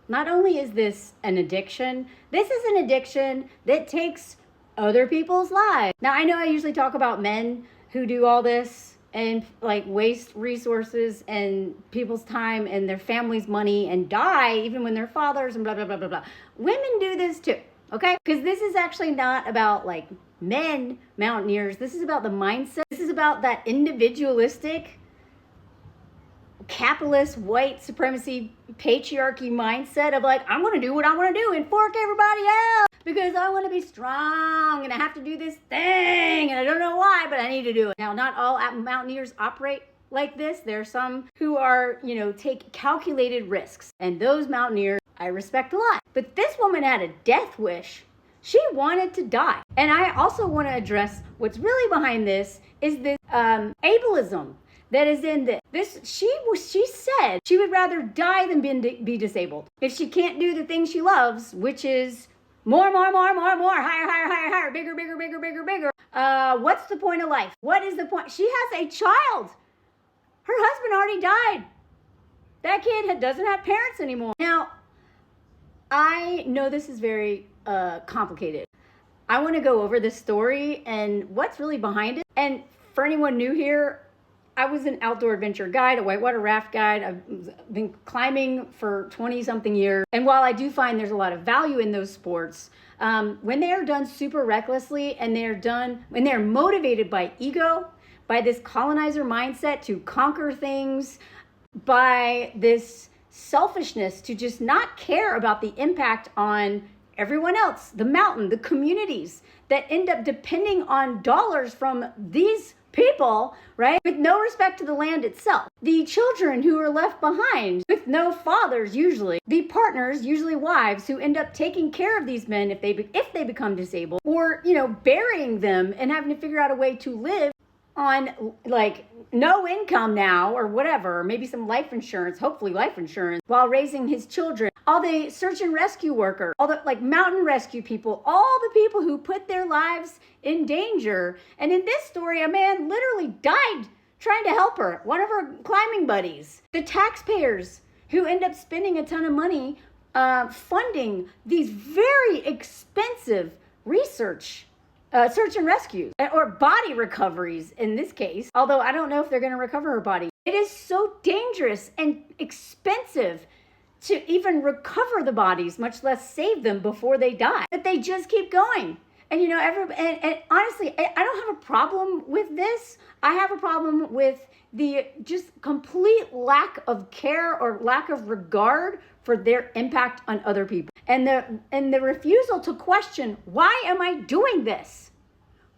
not only is this an addiction, this is an addiction that takes other people's lives. Now, I know I usually talk about men who do all this and like waste resources and people's time and their family's money and die even when they're fathers and blah, blah, blah, blah, blah. Women do this too, okay? Because this is actually not about like men mountaineers. This is about the mindset. This is about that individualistic, capitalist, white supremacy, patriarchy mindset of like, I'm going to do what I want to do and fork everybody out because I want to be strong and I have to do this thing and I don't know why, but I need to do it. Now, not all mountaineers operate like this. There are some who are, take calculated risks, and those mountaineers I respect a lot. But this woman had a death wish. She wanted to die. And I also want to address what's really behind this is this ableism that is in this. She said she would rather die than be disabled. If she can't do the thing she loves, which is more, higher, bigger, bigger. What's the point of life? What is the point? She has a child. Her husband already died. That kid doesn't have parents anymore. Now, I know this is very complicated. I want to go over this story and what's really behind it. And for anyone new here, I was an outdoor adventure guide, a whitewater raft guide. I've been climbing for 20-something years. And while I do find there's a lot of value in those sports, when they are done super recklessly and when they're motivated by ego, by this colonizer mindset to conquer things, by this selfishness to just not care about the impact on everyone else, the mountain, the communities that end up depending on dollars from these people, right? With no respect to the land itself. The children who are left behind with no fathers usually. The partners, usually wives, who end up taking care of these men if they become disabled, or, burying them and having to figure out a way to live on like no income now or whatever, maybe some life insurance, hopefully life insurance, while raising his children. All the search and rescue workers, all the like mountain rescue people, all the people who put their lives in danger. And in this story, a man literally died trying to help her, one of her climbing buddies. The taxpayers who end up spending a ton of money funding these very expensive search and rescues, or body recoveries in this case, although I don't know if they're going to recover her body. It is so dangerous and expensive to even recover the bodies, much less save them before they die. But they just keep going. And and honestly, I don't have a problem with this. I have a problem with the just complete lack of care or lack of regard for their impact on other people. And the refusal to question, why am I doing this?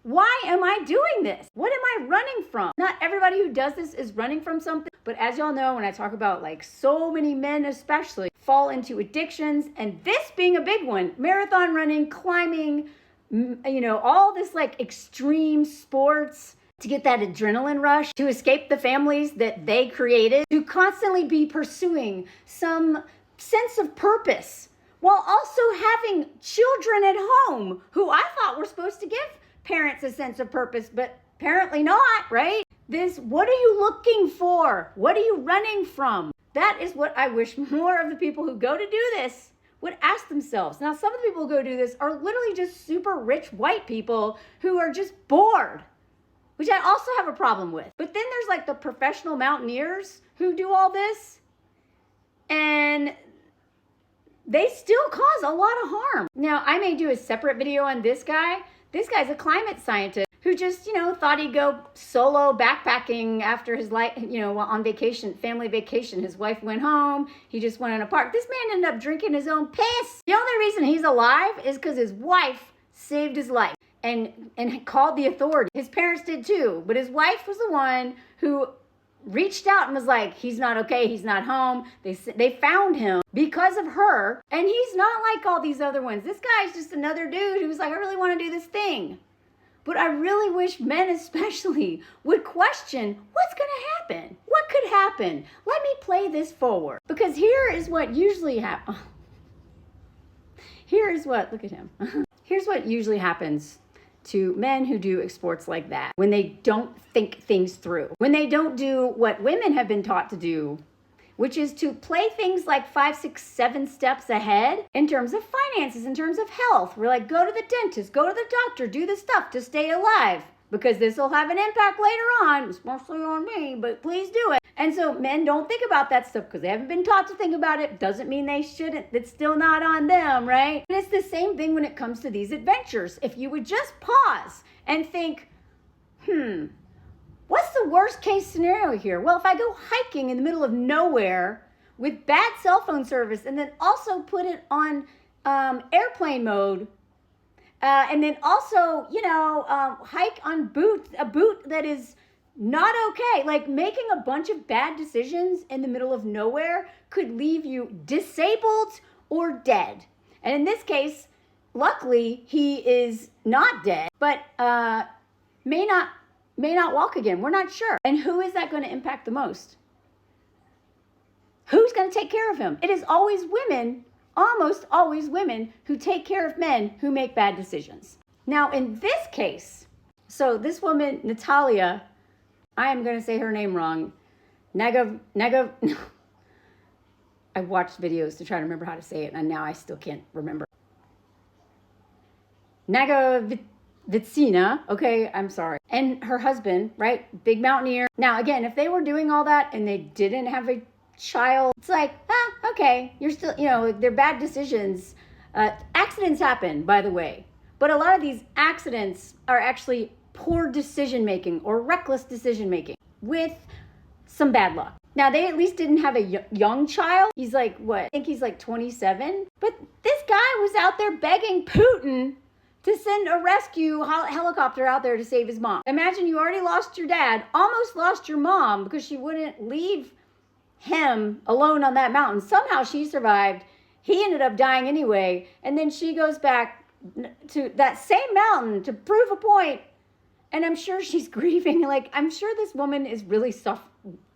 Why am I doing this? What am I running from? Not everybody who does this is running from something, but as y'all know, when I talk about like so many men especially fall into addictions, and this being a big one, marathon running, climbing, all this like extreme sports, to get that adrenaline rush, to escape the families that they created, to constantly be pursuing some sense of purpose, while also having children at home who I thought were supposed to give parents a sense of purpose, but apparently not, right? What are you looking for? What are you running from? That is what I wish more of the people who go to do this would ask themselves. Now, some of the people who go do this are literally just super rich white people who are just bored, which I also have a problem with. But then there's like the professional mountaineers who do all this, and they still cause a lot of harm. Now, I may do a separate video on this guy. This guy's a climate scientist who just, thought he'd go solo backpacking after his life, on vacation, family vacation. His wife went home. He just went in a park. This man ended up drinking his own piss. The only reason he's alive is because his wife saved his life and called the authorities. His parents did too, but his wife was the one who reached out and was like, he's not okay, he's not home. They found him because of her, and he's not like all these other ones. This guy's just another dude who's like, I really want to do this thing. But I really wish men especially would question what's going to happen. What could happen? Let me play this forward. Because here is what usually happens. Look at him. Here's what usually happens to men who do sports like that, when they don't think things through, when they don't do what women have been taught to do, which is to play things like 5, 6, 7 steps ahead in terms of finances, in terms of health. We're like, go to the dentist, go to the doctor, do the stuff to stay alive, because this will have an impact later on, especially on me, but please do it. And so men don't think about that stuff because they haven't been taught to think about it. Doesn't mean they shouldn't. It's still not on them, right? And it's the same thing when it comes to these adventures. If you would just pause and think, what's the worst case scenario here? Well, if I go hiking in the middle of nowhere with bad cell phone service and then also put it on airplane mode, and then also, hike on a boot that is not okay. Like, making a bunch of bad decisions in the middle of nowhere could leave you disabled or dead. And in this case, luckily, he is not dead, but may not walk again. We're not sure. And who is that going to impact the most? Who's going to take care of him? It is always women, almost always women, who take care of men who make bad decisions. Now, in this case, so this woman, Natalia, I am going to say her name wrong. I watched videos to try to remember how to say it, and now I still can't remember. Nagovitsyna, okay, I'm sorry. And her husband, right, big mountaineer. Now, again, if they were doing all that and they didn't have a child, it's like, okay, you're still, they're bad decisions. Accidents happen, by the way. But a lot of these accidents are actually poor decision-making or reckless decision-making with some bad luck. Now, they at least didn't have a young child. He's like, I think he's like 27. But this guy was out there begging Putin to send a rescue helicopter out there to save his mom. Imagine you already lost your dad, almost lost your mom because she wouldn't leave him alone on that mountain. Somehow she survived. He ended up dying anyway. And then she goes back to that same mountain to prove a point. And I'm sure she's grieving. Like, I'm sure this woman is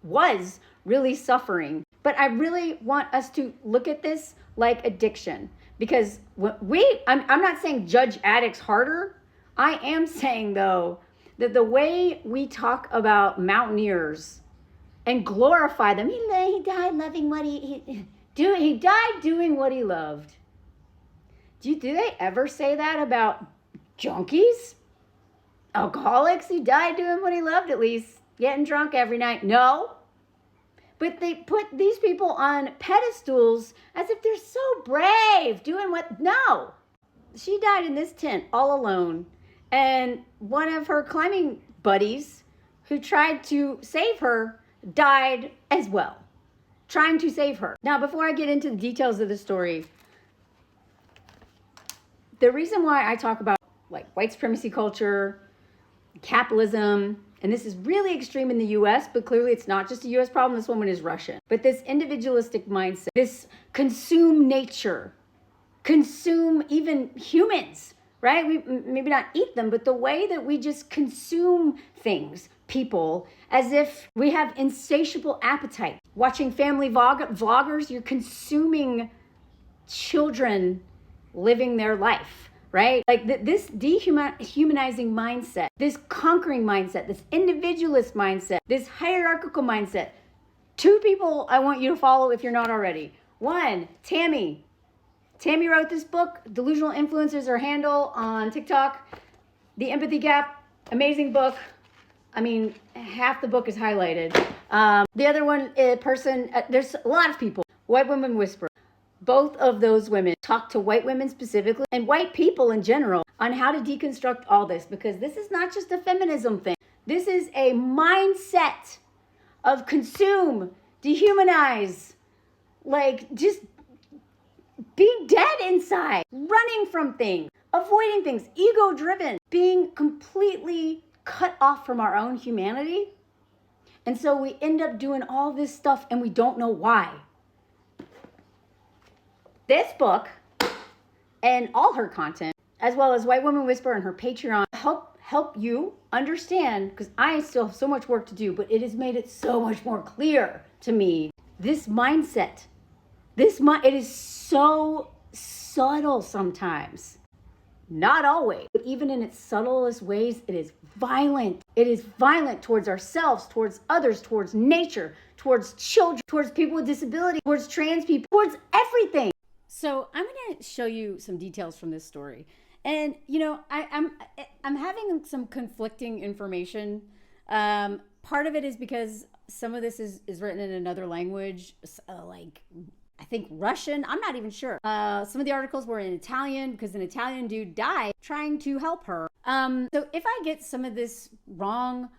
was really suffering. But I really want us to look at this like addiction. Because I'm not saying judge addicts harder. I am saying, though, that the way we talk about mountaineers and glorify them, he died loving what he died doing what he loved. Do they ever say that about junkies? Alcoholics? He died doing what he loved, at least. Getting drunk every night. No. But they put these people on pedestals as if they're so brave, doing no. She died in this tent all alone. And one of her climbing buddies who tried to save her died as well, trying to save her. Now, before I get into the details of the story, the reason why I talk about like white supremacy culture, capitalism, and this is really extreme in the US, but clearly it's not just a US problem. This woman is Russian. But this individualistic mindset, this consume nature, consume even humans, right? We maybe not eat them, but the way that we just consume things, people, as if we have insatiable appetite. Watching family vloggers, you're consuming children living their life. Right? Like this dehumanizing mindset, this conquering mindset, this individualist mindset, this hierarchical mindset. 2 people I want you to follow if you're not already. 1, Tammy. Tammy wrote this book, Delusional Influence is her handle on TikTok. The Empathy Gap, amazing book. I mean, half the book is highlighted. The other one, there's a lot of people. White Women Whisper. Both of those women talk to white women specifically and white people in general on how to deconstruct all this, because this is not just a feminism thing. This is a mindset of consume, dehumanize, like just being dead inside, running from things, avoiding things, ego-driven, being completely cut off from our own humanity. And so we end up doing all this stuff and we don't know why. This book and all her content, as well as White Woman Whisper and her Patreon, help you understand, because I still have so much work to do, but it has made it so much more clear to me. This mindset, it is so subtle sometimes. Not always, but even in its subtlest ways, it is violent. It is violent towards ourselves, towards others, towards nature, towards children, towards people with disability, towards trans people, towards everything. So I'm going to show you some details from this story. And, I'm having some conflicting information. Part of it is because some of this is written in another language, like I think Russian. I'm not even sure. Some of the articles were in Italian because an Italian dude died trying to help her. So if I get some of this wrong,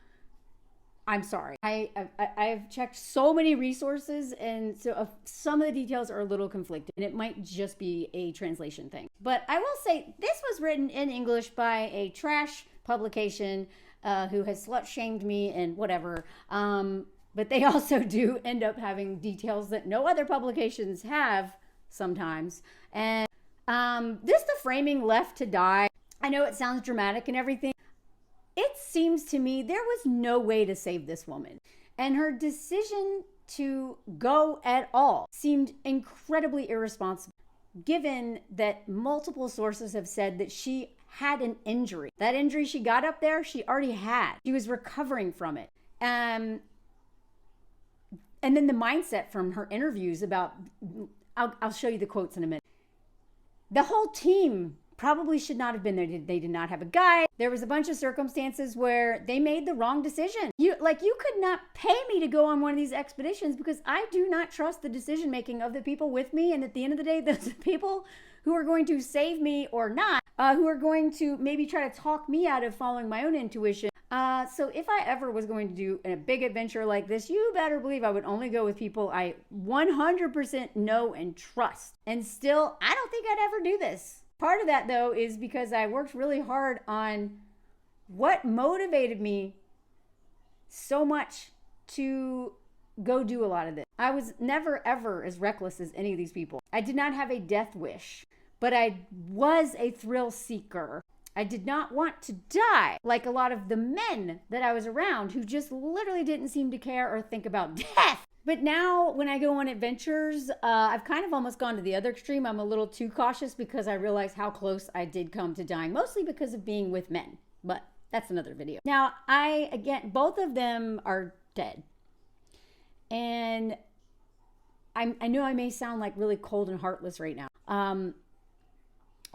I'm sorry. I've checked so many resources, and so some of the details are a little conflicted, and it might just be a translation thing. But I will say this was written in English by a trash publication who has slut-shamed me and whatever. But they also do end up having details that no other publications have sometimes. And this, the framing left to die. I know it sounds dramatic and everything. It seems to me there was no way to save this woman. And her decision to go at all seemed incredibly irresponsible, given that multiple sources have said that she had an injury. That injury she got up there, she already had. She was recovering from it. And then the mindset from her interviews about, I'll show you the quotes in a minute. The whole team probably should not have been there. They did not have a guide. There was a bunch of circumstances where they made the wrong decision. You could not pay me to go on one of these expeditions because I do not trust the decision making of the people with me. And at the end of the day, those people who are going to save me or not, who are going to maybe try to talk me out of following my own intuition. So if I ever was going to do a big adventure like this, you better believe I would only go with people I 100% know and trust. And still, I don't think I'd ever do this. Part of that, though, is because I worked really hard on what motivated me so much to go do a lot of this. I was never, ever as reckless as any of these people. I did not have a death wish, but I was a thrill seeker. I did not want to die like a lot of the men that I was around who just literally didn't seem to care or think about death. But now when I go on adventures, I've kind of almost gone to the other extreme. I'm a little too cautious because I realize how close I did come to dying, mostly because of being with men. But that's another video. Now, both of them are dead. And I know I may sound like really cold and heartless right now. I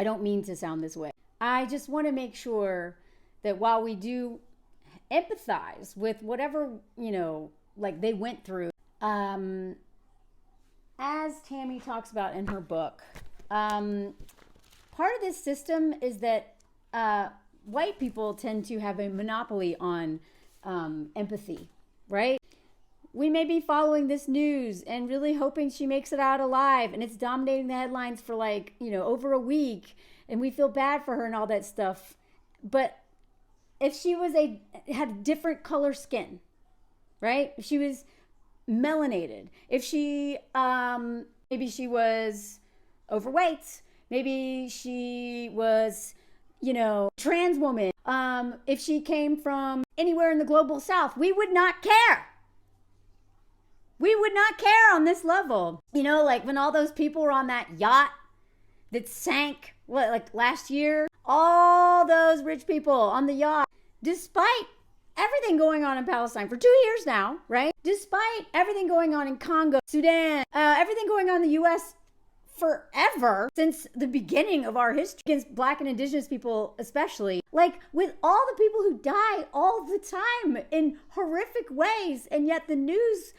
don't mean to sound this way. I just want to make sure that while we do empathize with whatever, like they went through, as Tammy talks about in her book, part of this system is that white people tend to have a monopoly on empathy, right? We may be following this news and really hoping she makes it out alive, and it's dominating the headlines for over a week, and we feel bad for her and all that stuff. But if she had different color skin, right? If she was melanated, if she maybe she was overweight, maybe she was trans woman, if she came from anywhere in the global south, we would not care. We would not care on this level. Like when all those people were on that yacht that sank last year, all those rich people on the yacht, despite everything going on in Palestine for 2 years now, right? Despite everything going on in Congo, Sudan, everything going on in the U.S. forever, since the beginning of our history against Black and Indigenous people especially, with all the people who die all the time in horrific ways, and yet the news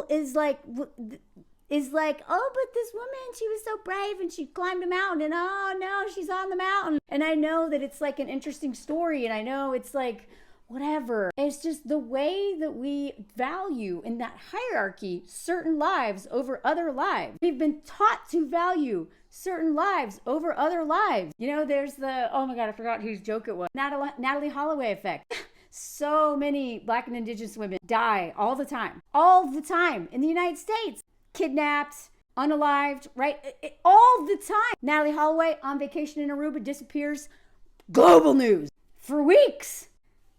is like, oh, but this woman, she was so brave and she climbed a mountain, and oh no, she's on the mountain. And I know that it's like an interesting story, and I know it's like whatever. It's just the way that we value in that hierarchy certain lives over other lives. We've been taught to value certain lives over other lives. There's oh my God, I forgot whose joke it was. Natalie Holloway effect. So many Black and Indigenous women die all the time in the United States. Kidnapped, unalived, right? All the time. Natalie Holloway on vacation in Aruba disappears. Global news for weeks.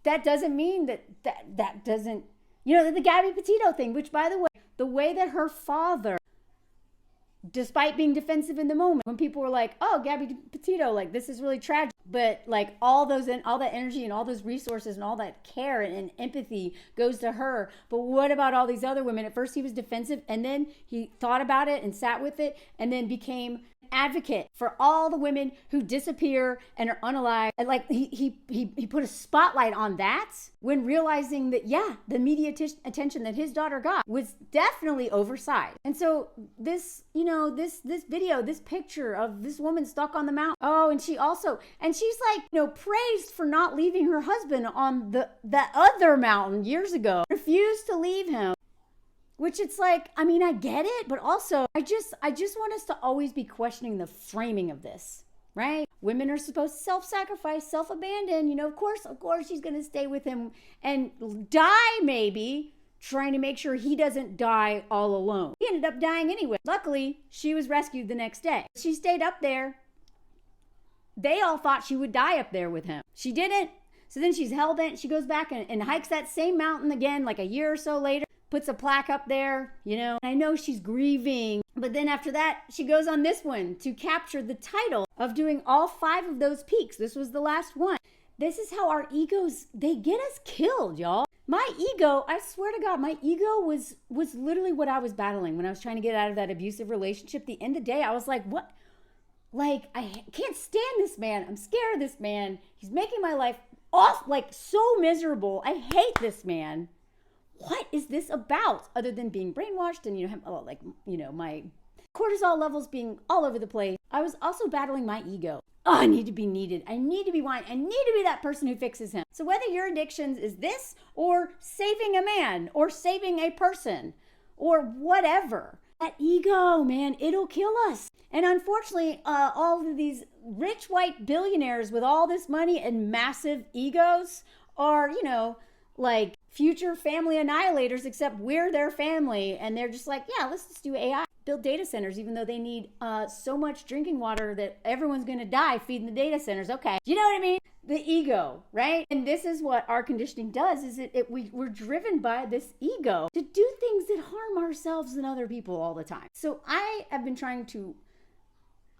That doesn't mean that doesn't, the Gabby Petito thing, which by the way that her father despite being defensive in the moment, when people were like, oh, Gabby Petito, like, this is really tragic. But like all that energy and all those resources and all that care and empathy goes to her. But what about all these other women? At first he was defensive, and then he thought about it and sat with it, and then became advocate for all the women who disappear and are unalive. And like he put a spotlight on that when realizing that, yeah, the media attention that his daughter got was definitely oversized. And so this, this video, this picture of this woman stuck on the mountain. Oh, and she's like, praised for not leaving her husband on that other mountain years ago, refused to leave him. Which it's like, I mean, I get it, but also I just want us to always be questioning the framing of this, right? Women are supposed to self-sacrifice, self-abandon. Of course she's going to stay with him and die maybe, trying to make sure he doesn't die all alone. He ended up dying anyway. Luckily, she was rescued the next day. She stayed up there. They all thought she would die up there with him. She didn't. So then she's hell-bent. She goes back and hikes that same mountain again, like a year or so later. Puts a plaque up there, I know she's grieving, but then after that, she goes on this one to capture the title of doing all 5 of those peaks. This was the last one. This is how our egos, they get us killed, y'all. My ego, I swear to God, my ego was literally what I was battling when I was trying to get out of that abusive relationship. At the end of the day, I was like, what? Like, I can't stand this man. I'm scared of this man. He's making my life so miserable. I hate this man. What is this about, other than being brainwashed and, my cortisol levels being all over the place? I was also battling my ego. Oh, I need to be needed. I need to be wanted. I need to be that person who fixes him. So whether your addictions is this or saving a man or saving a person or whatever, that ego, man, it'll kill us. And unfortunately, all of these rich white billionaires with all this money and massive egos are, like future family annihilators, except we're their family. And they're just like, yeah, let's just do AI. Build data centers, even though they need so much drinking water that everyone's going to die feeding the data centers. Okay. You know what I mean? The ego, right? And this is what our conditioning does, is we're driven by this ego to do things that harm ourselves and other people all the time. So I have been trying to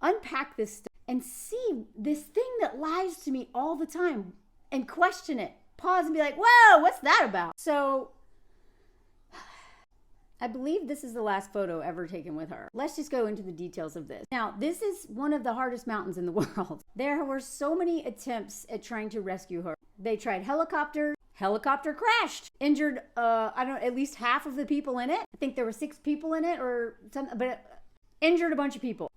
unpack this stuff and see this thing that lies to me all the time and question it. Pause and be like, whoa, what's that about? So I believe this is the last photo ever taken with her. Let's just go into the details of this. Now, this is one of the hardest mountains in the world. There were so many attempts at trying to rescue her. They tried helicopter crashed, injured, at least half of the people in it. I think there were 6 people in it or something, but injured a bunch of people.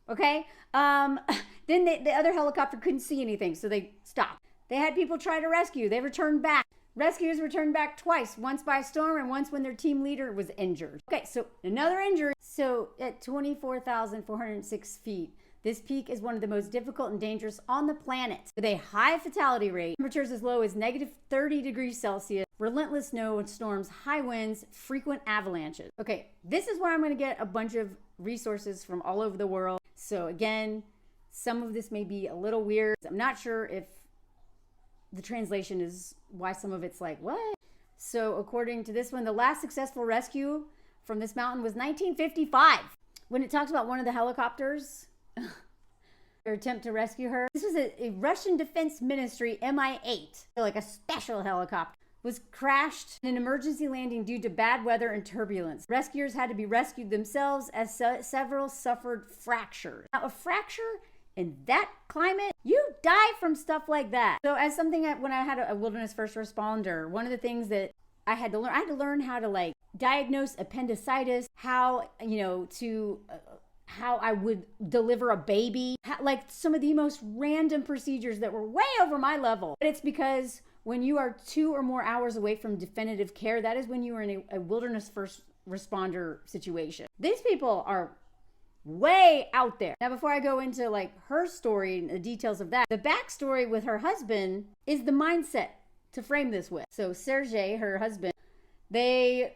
Okay. Then the other helicopter couldn't see anything, so they stopped. They had people try to rescue. They returned back. Rescuers returned back twice, once by storm and once when their team leader was injured. Okay, so another injury. So at 24,406 feet, this peak is one of the most difficult and dangerous on the planet, with a high fatality rate, temperatures as low as negative 30 degrees Celsius, relentless snowstorms, high winds, frequent avalanches. Okay, this is where I'm going to get a bunch of resources from all over the world. So again, some of this may be a little weird. I'm not sure if the translation is why some of it's like, what? So according to this one, the last successful rescue from this mountain was 1955. When it talks about one of the helicopters, their attempt to rescue her, this was a Russian Defense Ministry Mi-8, like a special helicopter, was crashed in an emergency landing due to bad weather and turbulence. Rescuers had to be rescued themselves as several suffered fractures. Now, a fracture in that climate, you die from stuff like that. So as something when I had a wilderness first responder, one of the things that I had to learn how to diagnose appendicitis, how I would deliver a baby, some of the most random procedures that were way over my level. But it's because when you are 2 or more hours away from definitive care, that is when you are in a wilderness first responder situation. These people are way out there. Now, before I go into her story and the details of that, the backstory with her husband is the mindset to frame this with. So Sergei, her husband, they're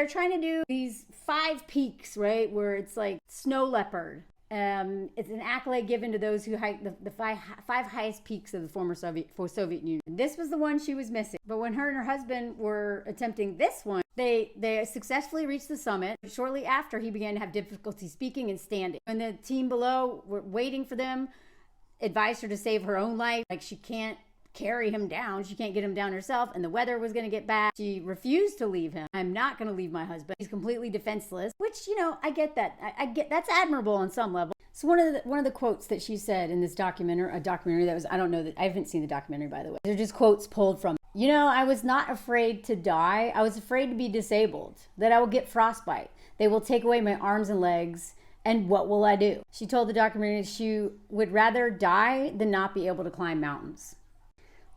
trying to do these 5 peaks, right? Where it's like snow leopard. It's an accolade given to those who hiked the five highest peaks of the former Soviet Union. This was the one she was missing. But when her and her husband were attempting this one, they successfully reached the summit. Shortly after, he began to have difficulty speaking and standing. When the team below were waiting for them, advised her to save her own life. Like, she can't carry him down. She can't get him down herself, and the weather was going to get bad. She refused to leave him. I'm not going to leave my husband. He's completely defenseless, which, I get that. I get that's admirable on some level. So one of the quotes that she said in this documentary that was, I don't know, that I haven't seen the documentary, by the way. They're just quotes pulled from, I was not afraid to die. I was afraid to be disabled, that I will get frostbite. They will take away my arms and legs. And what will I do? She told the documentary she would rather die than not be able to climb mountains.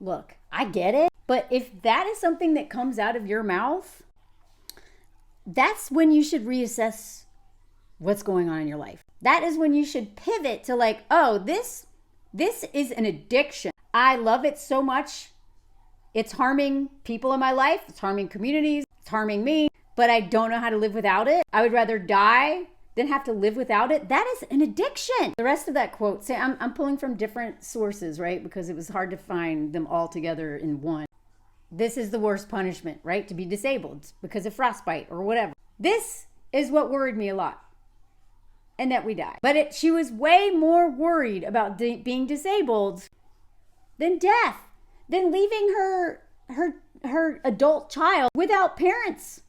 Look, I get it. But if that is something that comes out of your mouth, that's when you should reassess what's going on in your life. That is when you should pivot to like, oh, this is an addiction. I love it so much. It's harming people in my life. It's harming communities. It's harming me. But I don't know how to live without it. I would rather die than have to live without it. That is an addiction. The rest of that quote, say I'm pulling from different sources, right? Because it was hard to find them all together in one. This is the worst punishment, right? To be disabled because of frostbite or whatever. This is what worried me a lot. And that we die. But she was way more worried about being disabled than death, than leaving her adult child without parents.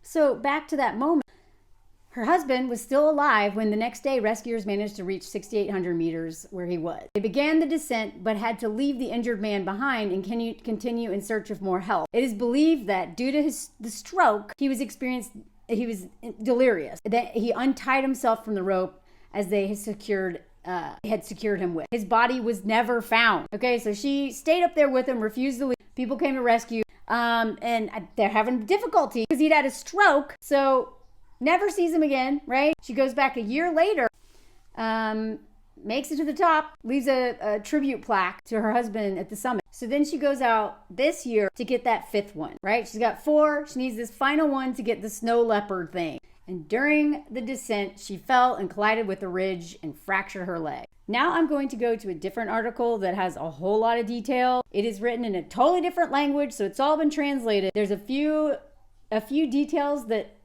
So back to that moment. Her husband was still alive when the next day rescuers managed to reach 6,800 meters where he was. They began the descent but had to leave the injured man behind and continue in search of more help. It is believed that due to the stroke, he was delirious. That he untied himself from the rope as they had secured him with. His body was never found. Okay, so she stayed up there with him, refused to leave. People came to rescue, and they're having difficulty because he'd had a stroke. So never sees him again, right? She goes back a year later, makes it to the top, leaves a tribute plaque to her husband at the summit. So then she goes out this year to get that fifth one, right? She's got 4. She needs this final one to get the snow leopard thing. And during the descent, she fell and collided with a ridge and fractured her leg. Now I'm going to go to a different article that has a whole lot of detail. It is written in a totally different language, so it's all been translated. There's a few details that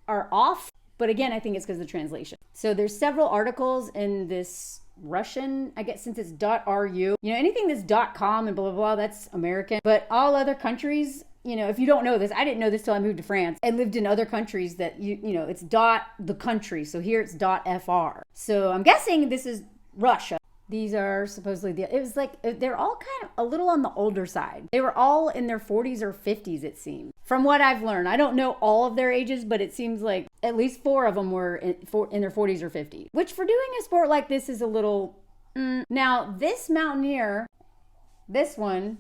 are off, but again, I think it's because of the translation. So there's several articles in this Russian, I guess, since it's .ru. Anything that's .com and blah, blah, blah, that's American. But all other countries, if you don't know this, I didn't know this till I moved to France. I lived in other countries that, it's the country. So here it's .fr. So I'm guessing this is Russia. These are supposedly it was like, they're all kind of a little on the older side. They were all in their 40s or 50s, it seemed. From what I've learned, I don't know all of their ages, but it seems like at least 4 of them were in their 40s or 50s, which for doing a sport like this is a little, Now, this mountaineer, this one,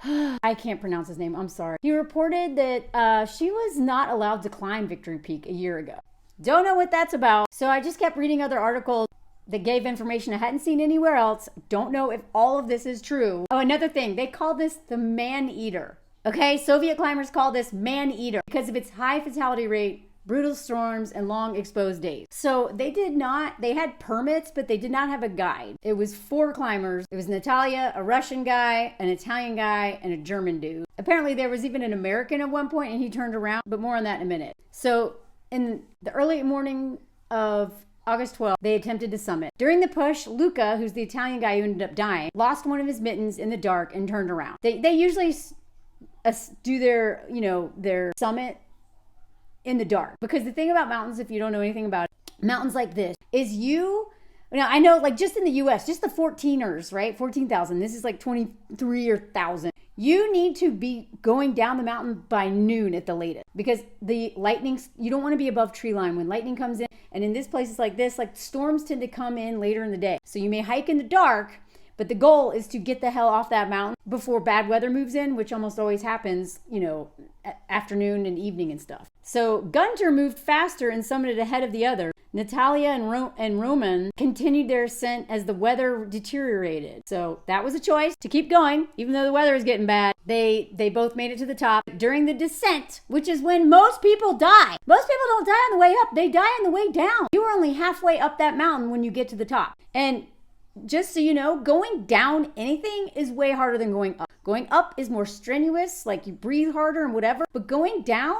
I can't pronounce his name, I'm sorry. He reported that she was not allowed to climb Victory Peak a year ago. Don't know what that's about. So I just kept reading other articles that gave information I hadn't seen anywhere else. Don't know if all of this is true. Oh, another thing, they call this the man-eater. Okay, Soviet climbers call this man-eater because of its high fatality rate, brutal storms, and long exposed days. So they had permits, but they did not have a guide. It was 4 climbers. It was Natalia, a Russian guy, an Italian guy, and a German dude. Apparently there was even an American at one point and he turned around, but more on that in a minute. So in the early morning of August 12th, they attempted to summit. During the push, Luca, who's the Italian guy who ended up dying, lost one of his mittens in the dark and turned around. They usually do their summit in the dark. Because the thing about mountains, if you don't know anything about it, mountains like this, is I know like just in the US, just the 14ers, right? 14,000. This is like 23 or 1,000. You need to be going down the mountain by noon at the latest because the lightning, you don't want to be above tree line when lightning comes in. And in this places like this, like storms tend to come in later in the day. So you may hike in the dark, But the goal is to get the hell off that mountain before bad weather moves in, which almost always happens, afternoon and evening and stuff. So Gunter moved faster and summited ahead of the other. Natalia and Roman continued their ascent as the weather deteriorated. So that was a choice to keep going, even though the weather is getting bad. They both made it to the top. During the descent, which is when most people die. Most people don't die on the way up. They die on the way down. You are only halfway up that mountain when you get to the top. And just so you know, going down anything is way harder than going up. Going up is more strenuous, like you breathe harder and whatever. But going down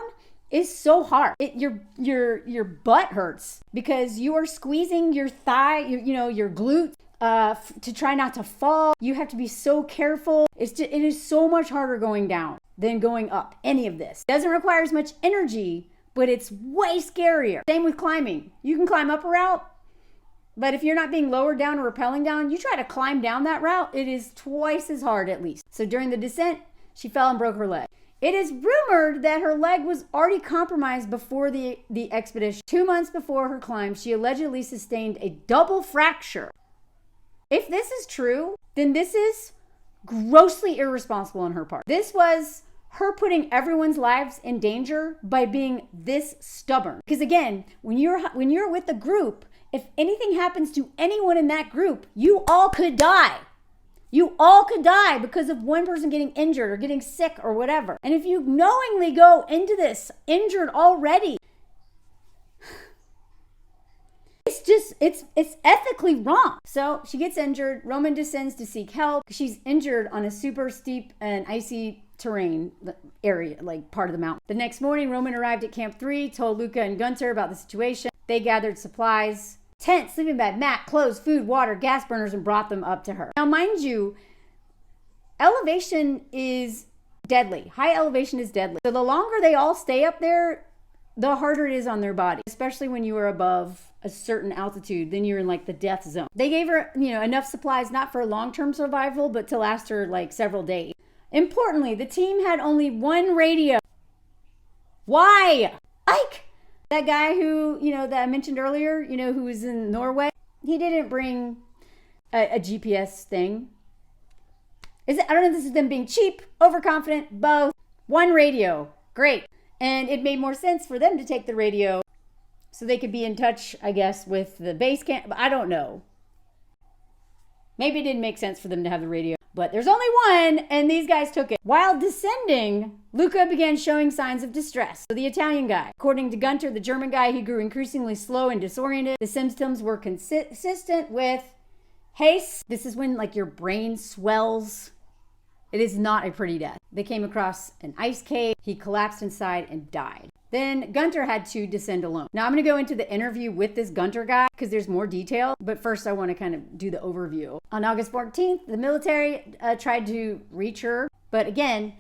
is so hard. Your butt hurts because you are squeezing your thigh, your glute to try not to fall. You have to be so careful. It is so much harder going down than going up. Any of this doesn't require as much energy, but it's way scarier. Same with climbing. You can climb up a route, but if you're not being lowered down or rappelling down, you try to climb down that route, it is twice as hard at least. So during the descent, she fell and broke her leg. It is rumored that her leg was already compromised before the expedition. 2 months before her climb, she allegedly sustained a double fracture. If this is true, then this is grossly irresponsible on her part. This was her putting everyone's lives in danger by being this stubborn. Because again, when you're with the group, if anything happens to anyone in that group, you all could die. You all could die because of one person getting injured or getting sick or whatever. And if you knowingly go into this injured already, it's ethically wrong. So she gets injured. Roman descends to seek help. She's injured on a super steep and icy terrain area, like part of the mountain. The next morning, Roman arrived at Camp 3, told Luca and Gunter about the situation. They gathered supplies, tent, sleeping bag, mat, clothes, food, water, gas burners, and brought them up to her. Now, mind you, elevation is deadly. High elevation is deadly. So the longer they all stay up there, the harder it is on their body, especially when you are above a certain altitude, then you're in like the death zone. They gave her, enough supplies, not for long-term survival, but to last her like several days. Importantly, the team had only one radio. Why? Ike! That guy who, that I mentioned earlier, who was in Norway, he didn't bring a GPS thing. I don't know if this is them being cheap, overconfident, both. One radio. Great. And it made more sense for them to take the radio so they could be in touch, I guess, with the base camp. I don't know. Maybe it didn't make sense for them to have the radio. But there's only one, and these guys took it. While descending, Luca began showing signs of distress. So the Italian guy. According to Gunter, the German guy, he grew increasingly slow and disoriented. The symptoms were consistent with haste. This is when, your brain swells. It is not a pretty death. They came across an ice cave. He collapsed inside and died. Then Gunter had to descend alone. Now I'm going to go into the interview with this Gunter guy because there's more detail. But first I want to kind of do the overview. On August 14th, the military tried to reach her. But again,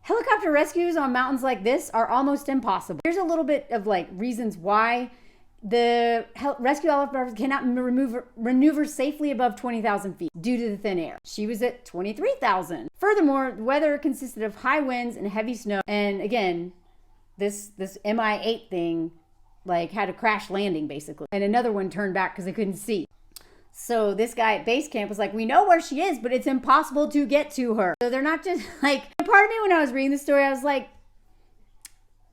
helicopter rescues on mountains like this are almost impossible. Here's a little bit of reasons why the rescue helicopters cannot maneuver safely above 20,000 feet due to the thin air. She was at 23,000. Furthermore, the weather consisted of high winds and heavy snow. And again, this Mi-8 thing had a crash landing basically. And another one turned back because they couldn't see. So this guy at base camp was like, we know where she is, but it's impossible to get to her. So they're not just part of me when I was reading the story, I was like,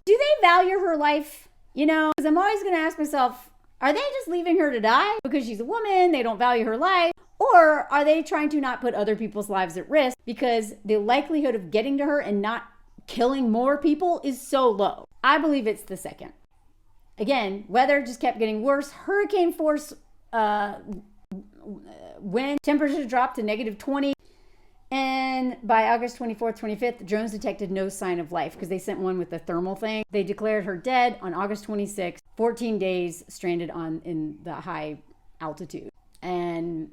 do they value her life? Because I'm always going to ask myself, are they just leaving her to die because she's a woman, they don't value her life? Or are they trying to not put other people's lives at risk because the likelihood of getting to her and not killing more people is so low? I believe it's the second. Again, weather just kept getting worse. Hurricane force wind, temperature dropped to -20. And by August 24th, 25th, the drones detected no sign of life because they sent one with the thermal thing. They declared her dead on August 26th, 14 days stranded in the high altitude. And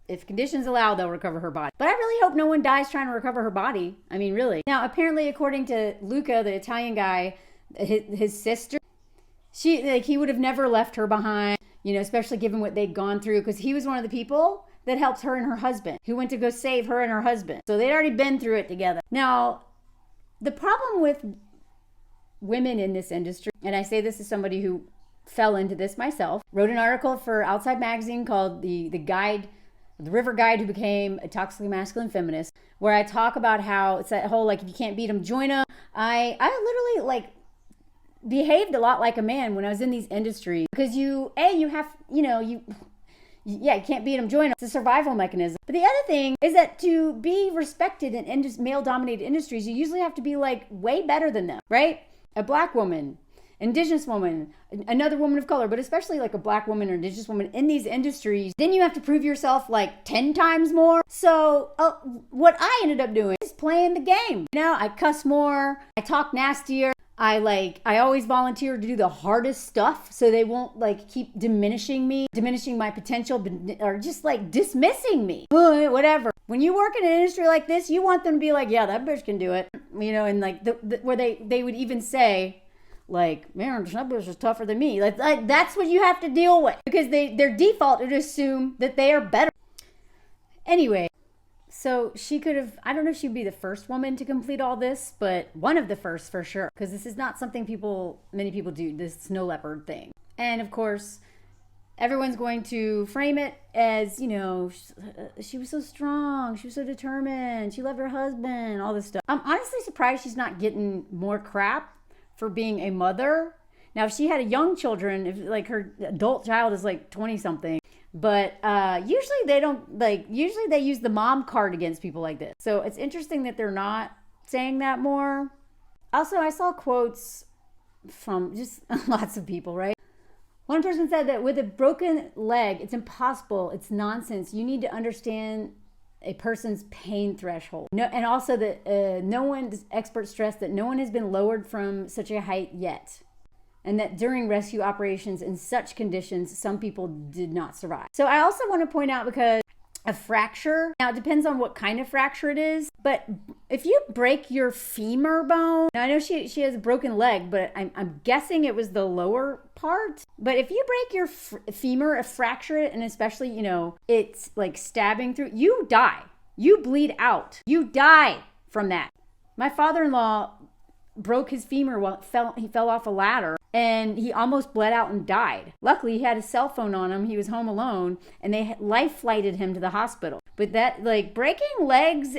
if conditions allow, they'll recover her body. But I really hope no one dies trying to recover her body. I mean, really. Now, apparently, according to Luca, the Italian guy, his sister, he would have never left her behind, especially given what they'd gone through, because he was one of the people that helped her and her husband, who went to go save her and her husband. So they'd already been through it together. Now, the problem with women in this industry, and I say this as somebody who fell into this myself, wrote an article for Outside Magazine called the Guide The River Guide Who Became a Toxically Masculine Feminist, where I talk about how it's that whole, like, if you can't beat them, join them. I literally, like, behaved a lot like a man when I was in these industries, because you can't beat them, join them. It's a survival mechanism. But the other thing is that to be respected in male-dominated industries, you usually have to be, like, way better than them, right? A black woman, indigenous woman, another woman of color, but especially like a black woman or indigenous woman in these industries, then you have to prove yourself like 10 times more. So what I ended up doing is playing the game. I cuss more, I talk nastier, I always volunteer to do the hardest stuff so they won't like keep diminishing my potential, or just like dismissing me. Whatever. When you work in an industry like this, you want them to be like, yeah, that bitch can do it. And like where they would even say, like, man, that bitch is tougher than me. Like that's what you have to deal with, because their default is to assume that they are better. Anyway, so she could have, I don't know if she'd be the first woman to complete all this, but one of the first for sure, because this is not something many people do, this snow leopard thing. And of course, everyone's going to frame it as, she was so strong, she was so determined, she loved her husband, all this stuff. I'm honestly surprised she's not getting more crap for being a mother. Now, if she had young children, if like her adult child is like 20 something, but usually they use the mom card against people like this. So it's interesting that they're not saying that more. Also, I saw quotes from just lots of people, right? One person said that with a broken leg, it's impossible, it's nonsense. You need to understand a person's pain threshold. And also that experts stress that no one has been lowered from such a height yet. And that during rescue operations in such conditions, some people did not survive. So I also want to point out, because a fracture, now it depends on what kind of fracture it is, but if you break your femur bone, now I know she has a broken leg, but I'm guessing it was the lower part. But if you break your femur, fracture it, and especially, it's like stabbing through, you die. You bleed out. You die from that. My father-in-law broke his femur while he fell off a ladder, and he almost bled out and died. Luckily, he had a cell phone on him. He was home alone, and they life flighted him to the hospital. But that, like, breaking legs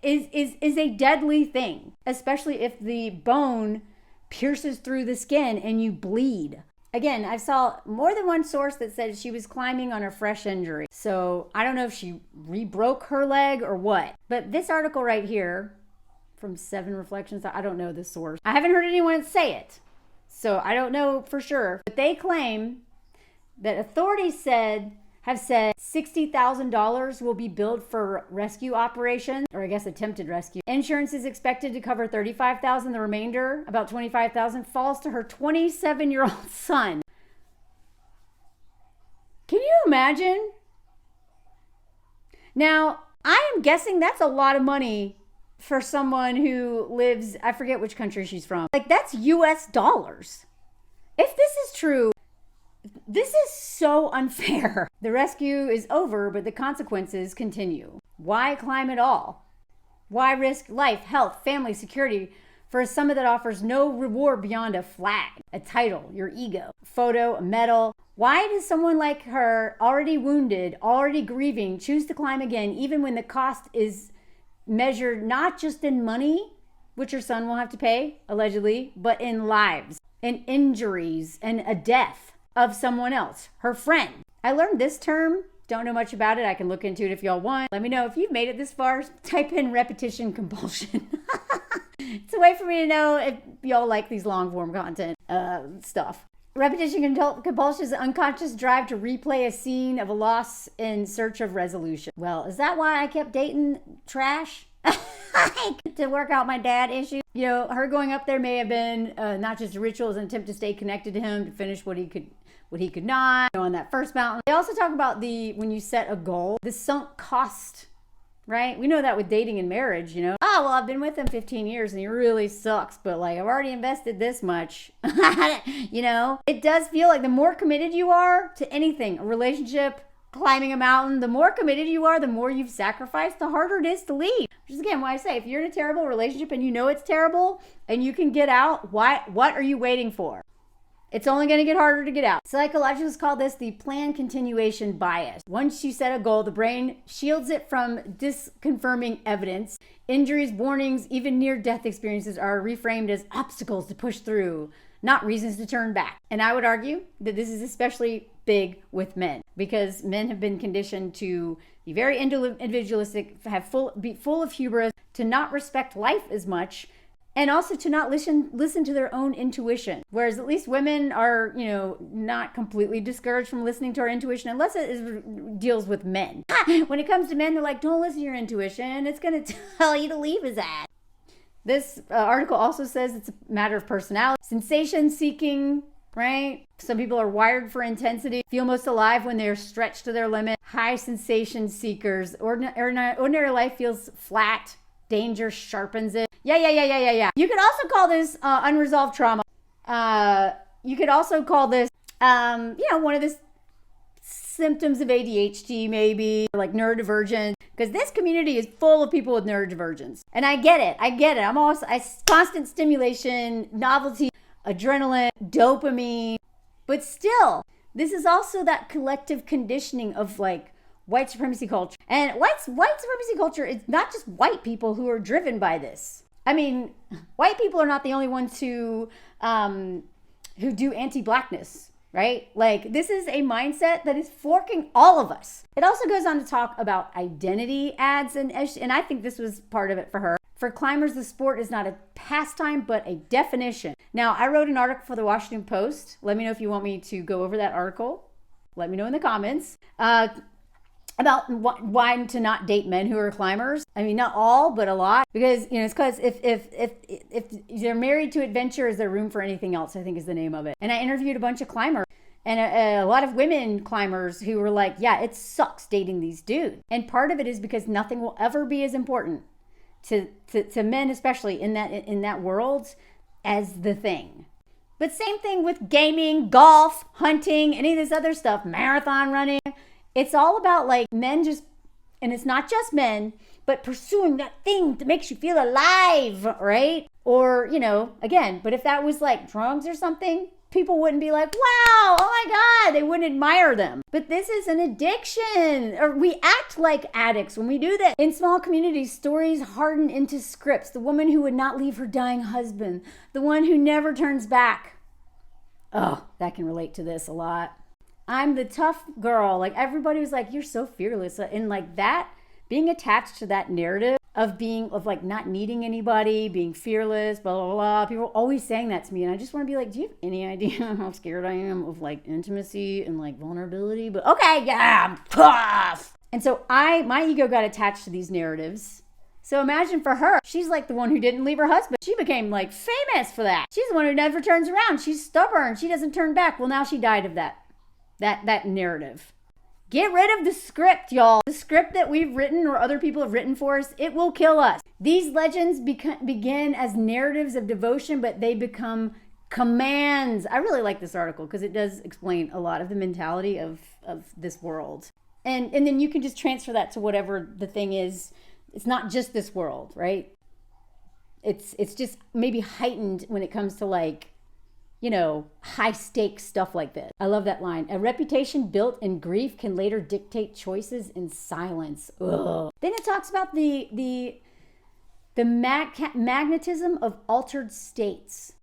is a deadly thing, especially if the bone pierces through the skin and you bleed. Again, I saw more than one source that said she was climbing on a fresh injury. So I don't know if she re-broke her leg or what. But this article right here from 7 Reflections, I don't know the source. I haven't heard anyone say it, so I don't know for sure. But they claim that authorities have said $60,000 will be billed for rescue operations, or I guess attempted rescue. Insurance is expected to cover $35,000. The remainder, about $25,000, falls to her 27-year-old son. Can you imagine? Now, I am guessing that's a lot of money for someone who lives, I forget which country she's from. Like, that's US dollars. If this is true, this is so unfair. The rescue is over, but the consequences continue. Why climb at all? Why risk life, health, family, security for a summit that offers no reward beyond a flag, a title, your ego, a photo, a medal? Why does someone like her, already wounded, already grieving, choose to climb again, even when the cost is measured not just in money, which her son will have to pay, allegedly, but in lives, in injuries, and a death of someone else, her friend? I learned this term, don't know much about it. I can look into it if y'all want. Let me know if you've made it this far. Type in repetition compulsion. It's a way for me to know if y'all like these long form content stuff. Repetition compulsion is an unconscious drive to replay a scene of a loss in search of resolution. Well, is that why I kept dating trash? To work out my dad issue? Her going up there may have been not just a ritual, as an attempt to stay connected to him, to finish what he could not, on that first mountain. They also talk about when you set a goal, the sunk cost, right? We know that with dating and marriage, Oh, well, I've been with him 15 years and he really sucks, but like, I've already invested this much. It does feel like the more committed you are to anything, a relationship, climbing a mountain, the more committed you are, the more you've sacrificed, the harder it is to leave. Which is, again, why I say, if you're in a terrible relationship and you know it's terrible and you can get out, what are you waiting for? It's only going to get harder to get out. Psychologists call this the planned continuation bias. Once you set a goal, the brain shields it from disconfirming evidence. Injuries, warnings, even near-death experiences are reframed as obstacles to push through, not reasons to turn back. And I would argue that this is especially big with men, because men have been conditioned to be very individualistic, be full of hubris, to not respect life as much, and also to not listen to their own intuition. Whereas at least women are, not completely discouraged from listening to our intuition, unless it deals with men. When it comes to men, they're like, don't listen to your intuition. It's going to tell you to leave his ass. This article also says it's a matter of personality. Sensation seeking, right? Some people are wired for intensity, feel most alive when they're stretched to their limit. High sensation seekers. Ordinary life feels flat. Danger sharpens it. Yeah. You could also call this unresolved trauma. You could also call this, one of the symptoms of ADHD, maybe, like neurodivergent, because this community is full of people with neurodivergence. And I get it. Constant stimulation, novelty, adrenaline, dopamine. But still, this is also that collective conditioning of like white supremacy culture. And white supremacy culture is not just white people who are driven by this. I mean, white people are not the only ones who do anti-blackness, right? Like, this is a mindset that is forking all of us. It also goes on to talk about identity ads, and I think this was part of it for her. For climbers, the sport is not a pastime, but a definition. Now, I wrote an article for the Washington Post. Let me know if you want me to go over that article. Let me know in the comments. About why to not date men who are climbers. I mean, not all, but a lot. Because, it's because if they're married to adventure, is there room for anything else, I think is the name of it. And I interviewed a bunch of climbers and a lot of women climbers who were like, yeah, it sucks dating these dudes. And part of it is because nothing will ever be as important to men, especially in that world, as the thing. But same thing with gaming, golf, hunting, any of this other stuff, marathon running. It's all about like men and it's not just men, but pursuing that thing that makes you feel alive, right? Or, again, but if that was like drugs or something, people wouldn't be like, wow, oh my God, they wouldn't admire them. But this is an addiction, or we act like addicts when we do this. In small communities, stories harden into scripts. The woman who would not leave her dying husband, the one who never turns back. Oh, that can relate to this a lot. I'm the tough girl. Like, everybody was like, you're so fearless. And like that, being attached to that narrative of like not needing anybody, being fearless, blah, blah, blah. People are always saying that to me. And I just want to be like, do you have any idea how scared I am of like intimacy and like vulnerability? But okay, yeah, I'm tough. And so my ego got attached to these narratives. So imagine for her, she's like the one who didn't leave her husband. She became like famous for that. She's the one who never turns around. She's stubborn. She doesn't turn back. Well, now she died of that narrative. Get rid of the script, y'all. The script that we've written or other people have written for us, it will kill us. These legends begin as narratives of devotion, but they become commands. I really like this article because it does explain a lot of the mentality of this world. And then you can just transfer that to whatever the thing is. It's not just this world, right? It's just maybe heightened when it comes to like, high stakes stuff like this. I love that line. A reputation built in grief can later dictate choices in silence. Ugh. Then it talks about the magnetism of altered states.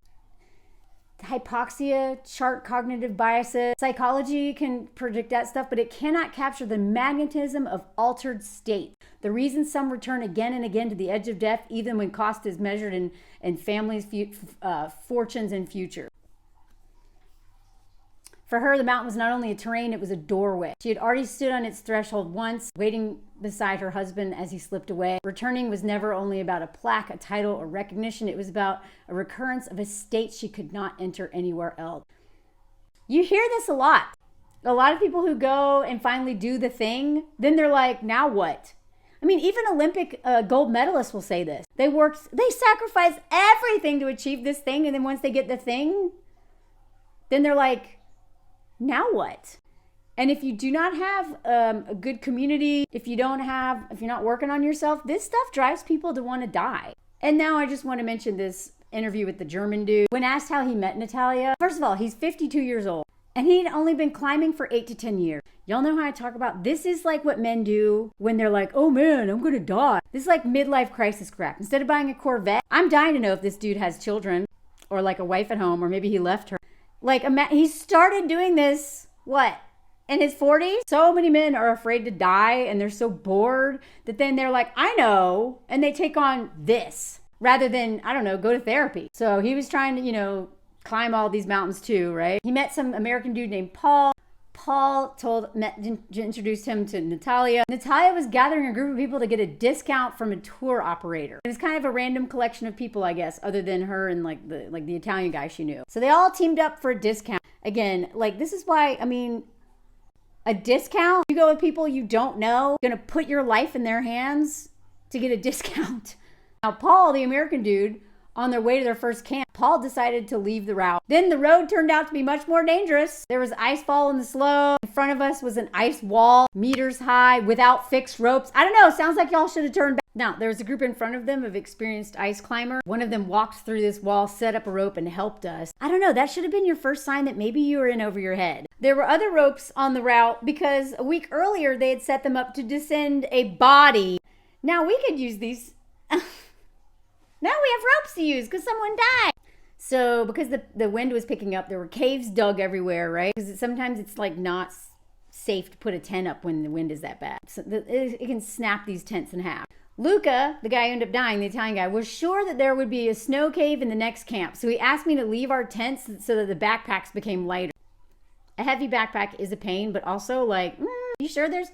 Hypoxia, chart cognitive biases. Psychology can predict that stuff, but it cannot capture the magnetism of altered states. The reason some return again and again to the edge of death, even when cost is measured in families' fortunes and future. For her, the mountain was not only a terrain, it was a doorway. She had already stood on its threshold once, waiting beside her husband as he slipped away. Returning was never only about a plaque, a title, or recognition. It was about a recurrence of a state she could not enter anywhere else. You hear this a lot. A lot of people who go and finally do the thing, then they're like, now what? I mean, even Olympic gold medalists will say this. They sacrifice everything to achieve this thing, and then once they get the thing, then they're like, now what? And if you do not have a good community, if you're not working on yourself, this stuff drives people to want to die. And now I just want to mention this interview with the German dude. When asked how he met Natalia, first of all, he's 52 years old. And he'd only been climbing for 8 to 10 years. Y'all know how I talk about this is like what men do when they're like, oh man, I'm gonna die. This is like midlife crisis crap. Instead of buying a Corvette, I'm dying to know if this dude has children or like a wife at home, or maybe he left her. Like, he started doing this, what, in his 40s? So many men are afraid to die and they're so bored that then they're like, I know, and they take on this rather than, I don't know, go to therapy. So he was trying to, climb all these mountains too, right? He met some American dude named Paul. Paul introduced him to Natalia. Natalia was gathering a group of people to get a discount from a tour operator. It was kind of a random collection of people, I guess, other than her and like the Italian guy she knew. So they all teamed up for a discount. Again, like this is why, a discount, you go with people you don't know, you're gonna put your life in their hands to get a discount. Now, Paul, the American dude, on their way to their first camp, Paul decided to leave the route. Then the road turned out to be much more dangerous. There was ice fall in the slope. In front of us was an ice wall, meters high, without fixed ropes. I don't know, sounds like y'all should have turned back. Now, there was a group in front of them of experienced ice climbers. One of them walked through this wall, set up a rope, and helped us. I don't know, that should have been your first sign that maybe you were in over your head. There were other ropes on the route because a week earlier they had set them up to descend a body. Now we could use these. Now we have ropes to use because someone died. So because the wind was picking up, there were caves dug everywhere, right? Because sometimes it's like not safe to put a tent up when the wind is that bad. So it can snap these tents in half. Luca, the guy who ended up dying, the Italian guy, was sure that there would be a snow cave in the next camp. So he asked me to leave our tents so that the backpacks became lighter. A heavy backpack is a pain, but also like, you sure there's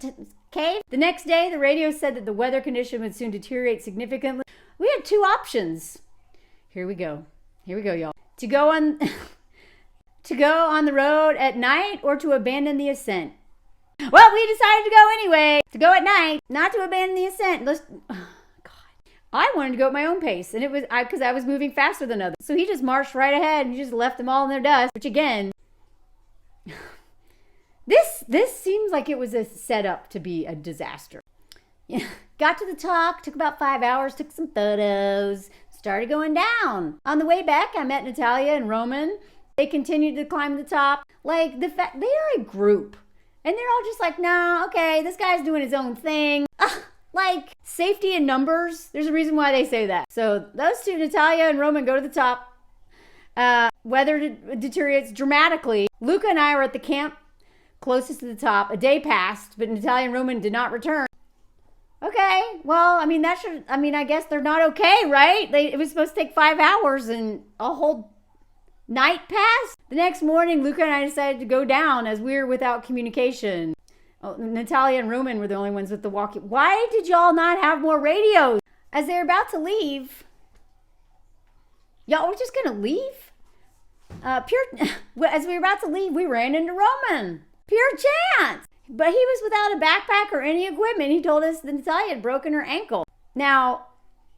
cave? The next day, the radio said that the weather condition would soon deteriorate significantly. We had two options. Here we go, y'all. To go on the road at night or to abandon the ascent. Well, we decided to go anyway. To go at night, not to abandon the ascent. I wanted to go at my own pace, and it was because I was moving faster than others. So he just marched right ahead and just left them all in their dust. Which again, this seems like it was a setup to be a disaster. Yeah. Got to the top, took about 5 hours, took some photos, started going down. On the way back, I met Natalia and Roman. They continued to climb the top. Like, they are a group. And they're all just like, nah, okay, this guy's doing his own thing. Like, safety in numbers. There's a reason why they say that. So those two, Natalia and Roman, go to the top. Weather deteriorates dramatically. Luca and I are at the camp closest to the top. A day passed, but Natalia and Roman did not return. Okay, well, I guess they're not okay, right? It was supposed to take 5 hours and a whole night passed. The next morning, Luca and I decided to go down as we were without communication. Oh, Natalia and Roman were the only ones with the walkie. Why did y'all not have more radios? As they were about to leave, y'all were just gonna leave? As we were about to leave, we ran into Roman. Pure chance. But he was without a backpack or any equipment. He told us that Natalia had broken her ankle. Now,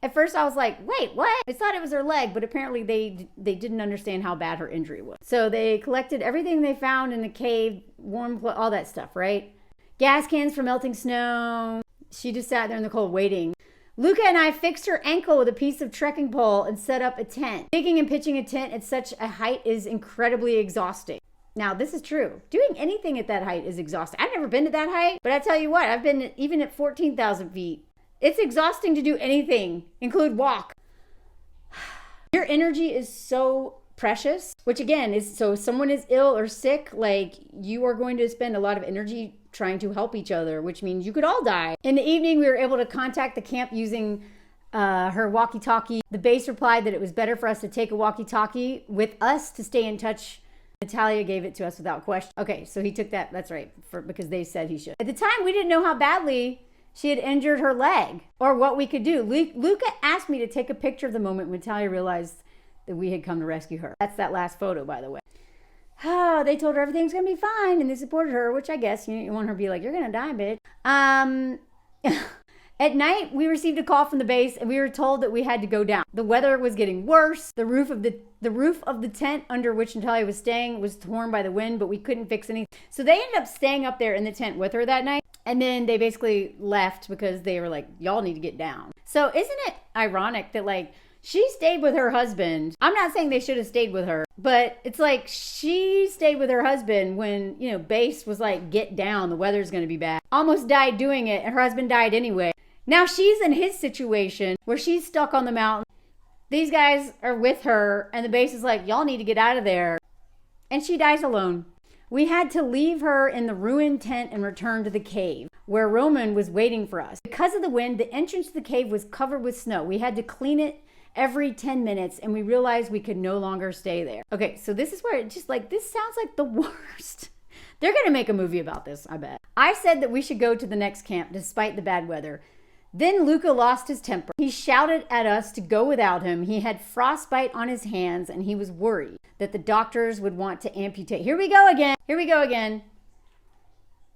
at first I was like, wait, what? I thought it was her leg, but apparently they didn't understand how bad her injury was. So they collected everything they found in the cave, all that stuff, right? Gas cans for melting snow. She just sat there in the cold waiting. Luca and I fixed her ankle with a piece of trekking pole and set up a tent. Digging and pitching a tent at such a height is incredibly exhausting. Now, this is true. Doing anything at that height is exhausting. I've never been to that height, but I tell you what, I've been even at 14,000 feet. It's exhausting to do anything, include walk. Your energy is so precious, which again is, so if someone is ill or sick, like you are going to spend a lot of energy trying to help each other, which means you could all die. In the evening, we were able to contact the camp using her walkie-talkie. The base replied that it was better for us to take a walkie-talkie with us to stay in touch. Natalia gave it to us without question. Okay, so he took that, that's right, because they said he should. At the time, we didn't know how badly she had injured her leg or what we could do. Luca asked me to take a picture of the moment when Natalia realized that we had come to rescue her. That's that last photo, by the way. Oh, they told her everything's gonna be fine and they supported her, which I guess you want her to be like, you're gonna die, bitch. At night, we received a call from the base and we were told that we had to go down. The weather was getting worse. The roof of the tent under which Natalia was staying was torn by the wind, but we couldn't fix anything. So they ended up staying up there in the tent with her that night. And then they basically left because they were like, y'all need to get down. So isn't it ironic that like She stayed with her husband. I'm not saying they should have stayed with her, but it's like she stayed with her husband when, Base was like, get down, the weather's going to be bad. Almost died doing it, and her husband died anyway. Now she's in his situation where she's stuck on the mountain. These guys are with her, and the base is like, y'all need to get out of there. And she dies alone. We had to leave her in the ruined tent and return to the cave, where Roman was waiting for us. Because of the wind, the entrance to the cave was covered with snow. We had to clean it every 10 minutes, and we realized we could no longer stay there. Okay, so this is where it just like, this sounds like the worst. They're going to make a movie about this, I bet. I said that we should go to the next camp despite the bad weather. Then Luca lost his temper. He shouted at us to go without him. He had frostbite on his hands, and he was worried that the doctors would want to amputate. Here we go again.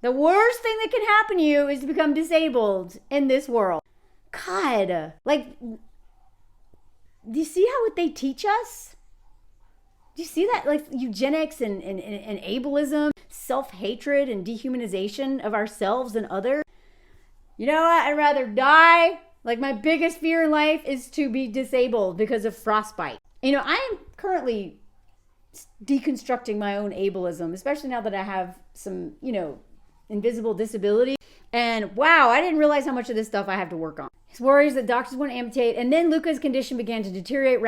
The worst thing that can happen to you is to become disabled in this world. God, like, do you see what they teach us? Do you see that? Like eugenics and ableism, self-hatred and dehumanization of ourselves and others. You know what? I'd rather die. Like, my biggest fear in life is to be disabled because of frostbite. I am currently deconstructing my own ableism, especially now that I have some, invisible disability. And wow, I didn't realize how much of this stuff I have to work on. His worries that doctors want to amputate. And then Luca's condition began to deteriorate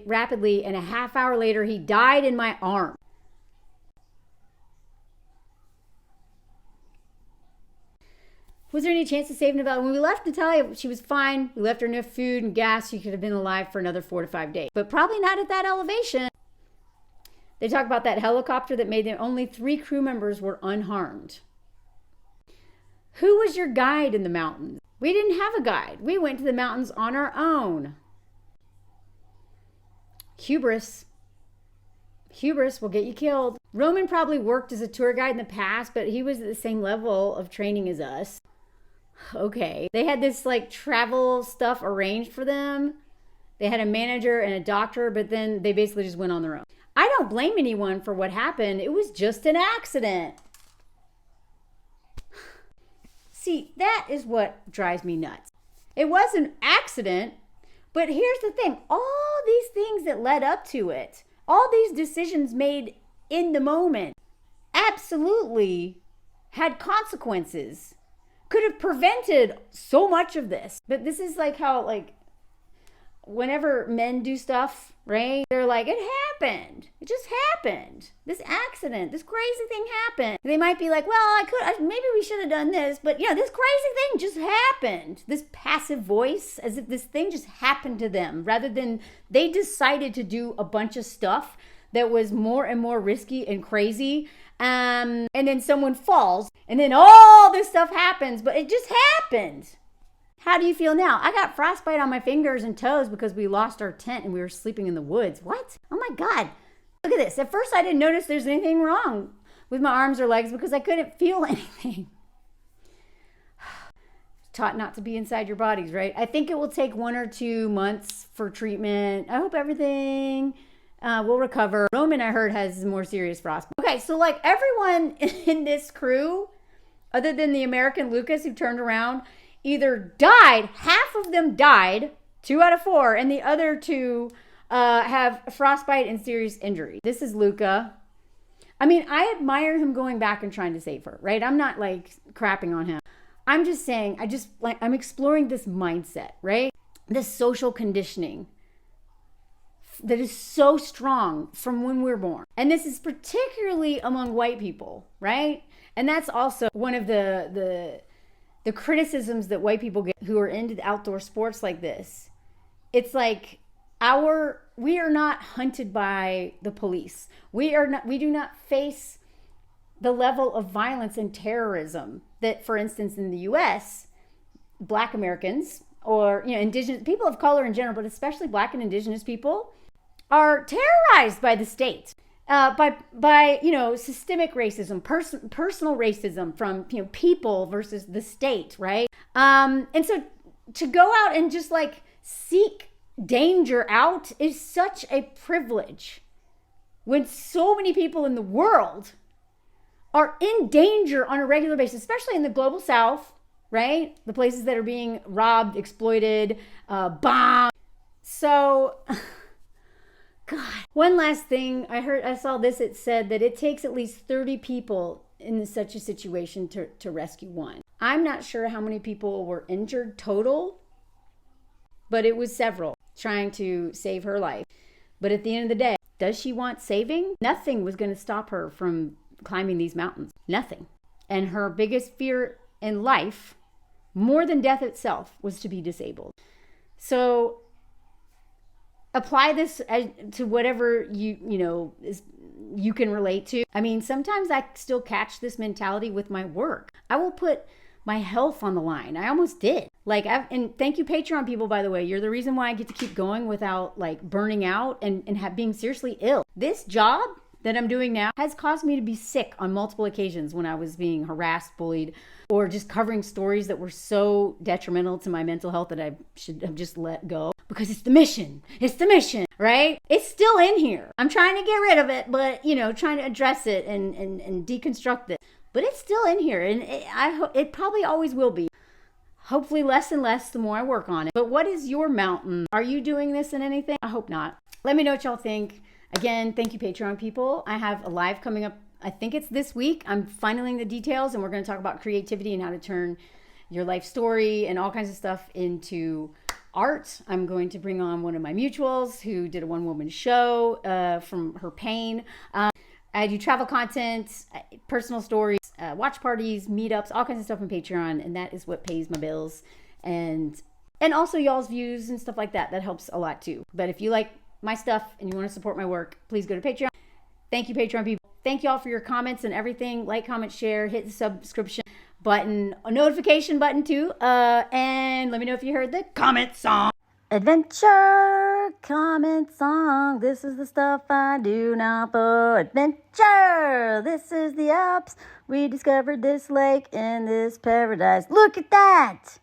rapidly. And a half hour later, he died in my arm. Was there any chance to save Natalia? When we left Natalia, she was fine. We left her enough food and gas. She could have been alive for another 4 to 5 days. But probably not at that elevation. They talk about that helicopter that made them. Only 3 crew members were unharmed. Who was your guide in the mountains? We didn't have a guide. We went to the mountains on our own. Hubris. Hubris will get you killed. Roman probably worked as a tour guide in the past, but he was at the same level of training as us. Okay. They had this like travel stuff arranged for them. They had a manager and a doctor, but then they basically just went on their own. I don't blame anyone for what happened. It was just an accident. See, that is what drives me nuts. It was an accident, but here's the thing. All these things that led up to it, all these decisions made in the moment, absolutely had consequences. Could have prevented so much of this. But this is like how, like, whenever men do stuff, right? They're like, it happened. It just happened. This accident, this crazy thing happened. They might be like, well, maybe we should have done this. But yeah, this crazy thing just happened. This passive voice, as if this thing just happened to them, rather than they decided to do a bunch of stuff that was more and more risky and crazy. And then someone falls, and then all this stuff happens, but it just happened. How do you feel now? I got frostbite on my fingers and toes because we lost our tent and we were sleeping in the woods. What? Oh my God. Look at this. At first I didn't notice there's anything wrong with my arms or legs because I couldn't feel anything. Taught not to be inside your bodies, right? I think it will take 1 or 2 months for treatment. I hope everything will recover. Roman, I heard, has more serious frostbite. Okay, so like everyone in this crew, other than the American Lucas who turned around, either died, half of them died, 2 out of 4, and the other 2 have frostbite and serious injury. This is Luca. I mean, I admire him going back and trying to save her, right? I'm not like crapping on him. I'm just saying, I'm exploring this mindset, right? This social conditioning that is so strong from when we're born. And this is particularly among white people, right? And that's also one of the criticisms that white people get who are into outdoor sports like this. It's like we are not hunted by the police. We do not face the level of violence and terrorism that, for instance, in the US, Black Americans or indigenous people of color in general, but especially Black and indigenous people, are terrorized by the state. By systemic racism, personal racism from people versus the state, right? And so to go out and just like seek danger out is such a privilege when so many people in the world are in danger on a regular basis, especially in the global South, right? The places that are being robbed, exploited, bombed. So, God. One last thing. I saw this. It said that it takes at least 30 people in such a situation to rescue one. I'm not sure how many people were injured total, but it was several trying to save her life. But at the end of the day, does she want saving? Nothing was going to stop her from climbing these mountains. Nothing. And her biggest fear in life, more than death itself, was to be disabled. So apply this to whatever you can relate to. I mean, sometimes I still catch this mentality with my work. I will put my health on the line. I almost did. And thank you, Patreon people, by the way. You're the reason why I get to keep going without burning out and being seriously ill. This job that I'm doing now has caused me to be sick on multiple occasions when I was being harassed, bullied, or just covering stories that were so detrimental to my mental health that I should have just let go. Because it's the mission. It's the mission, right? It's still in here. I'm trying to get rid of it, but, trying to address it and deconstruct it. But it's still in here, and it probably always will be. Hopefully less and less the more I work on it. But what is your mountain? Are you doing this in anything? I hope not. Let me know what y'all think. Again, thank you, Patreon people. I have a live coming up. I think it's this week. I'm finaling the details, and we're going to talk about creativity and how to turn your life story and all kinds of stuff into art. I'm going to bring on one of my mutuals who did a one-woman show from her pain. I do travel content, personal stories, watch parties, meetups, all kinds of stuff on Patreon, and that is what pays my bills. And also y'all's views and stuff like that. That helps a lot too. But if you like my stuff and you want to support my work, please go to Patreon. Thank you, Patreon people. Thank y'all for your comments and everything. Like, comment, share, hit the subscription button, a notification button too. And let me know if you heard the comment song. Adventure comment song. This is the stuff I do now for adventure. This is the Alps. We discovered this lake in this paradise. Look at that.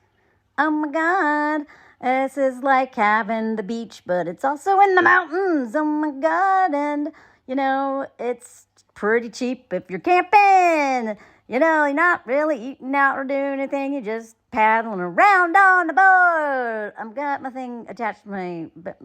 Oh my God. This is like having the beach, but it's also in the mountains. Oh my God. And, it's pretty cheap if you're camping. You're not really eating out or doing anything. You're just paddling around on the board. I've got my thing attached to my, but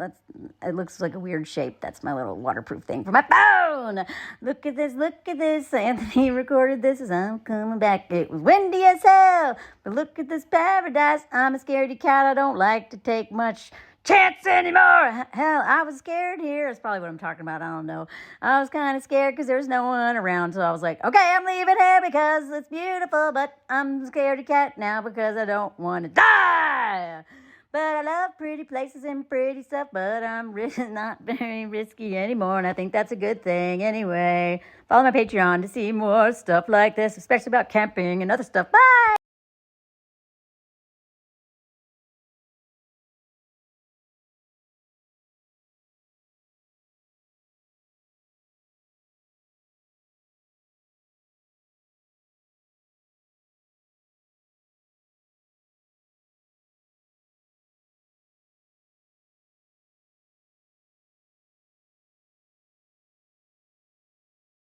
it looks like a weird shape. That's my little waterproof thing for my phone. Look at this. Anthony recorded this as I'm coming back. It was windy as hell, but look at this paradise. I'm a scaredy cat. I don't like to take much chance anymore. Hell, I was scared here. That's probably what I'm talking about. I don't know. I was kind of scared because there's no one around. So I was like, okay, I'm leaving here because it's beautiful, but I'm scared of cat now because I don't want to die. But I love pretty places and pretty stuff, but I'm really not very risky anymore, and I think that's a good thing. Anyway, follow my Patreon to see more stuff like this, especially about camping and other stuff. Bye!